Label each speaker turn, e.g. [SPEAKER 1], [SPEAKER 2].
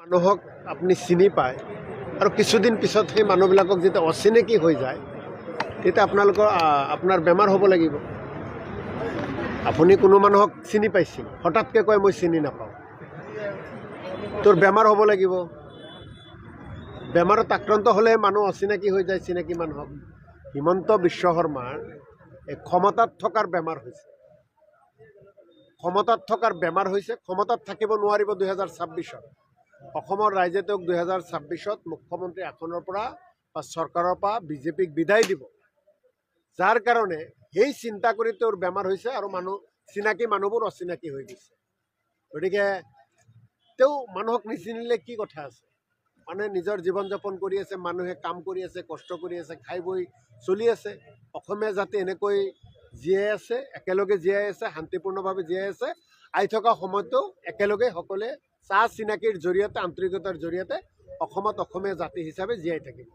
[SPEAKER 1] মানুহক আপুনি চিনি পায় আৰু কিছুদিন পিছত সেই মানুহবিলাকক যেতিয়া অচিনাকি হৈ যায় তেতিয়া আপোনাৰ বেমাৰ হ'ব লাগিব। আপুনি কোনো মানুহক চিনি পাইছিল, হঠাৎকৈ কয় মই চিনি নাপাওঁ, তোৰ বেমাৰ হ'ব লাগিব। বেমাৰত আক্ৰান্ত হ'লে মানুহ অচিনাকি হৈ যায় চিনাকি মানুহক। হিমন্ত বিশ্ব শৰ্মাৰ এই ক্ষমতাত থকাৰ বেমাৰ হৈছে, ক্ষমতাত থাকিব নোৱাৰিব 2026-ত। অসমৰ ৰাইজে তেওঁক 2026-ত মুখ্যমন্ত্ৰী আসনৰ পৰা বা চৰকাৰৰ পৰা বিজেপিক বিদায় দিব, যাৰ কাৰণে সেই চিন্তা কৰি তেওঁৰ বেমাৰ হৈছে আৰু চিনাকি মানুহবোৰ অচিনাকি হৈ গৈছে। গতিকে তেওঁ মানুহক নিচিনিলে কি কথা আছে? মানুহে নিজৰ জীৱন যাপন কৰি আছে, মানুহে কাম কৰি আছে, কষ্ট কৰি আছে, খাই বৈ চলি আছে। অসমীয়া জাতি এনেকৈ জীয়াই আছে, একেলগে জীয়াই আছে, শান্তিপূৰ্ণভাৱে জীয়াই আছে। আহি থকা সময়তো একেলগে সকলোৱে চাহ চিনাকিৰ জৰিয়তে, আন্তৰিকতাৰ জৰিয়তে অসমত অসমীয়া জাতি হিচাপে জীয়াই থাকিব।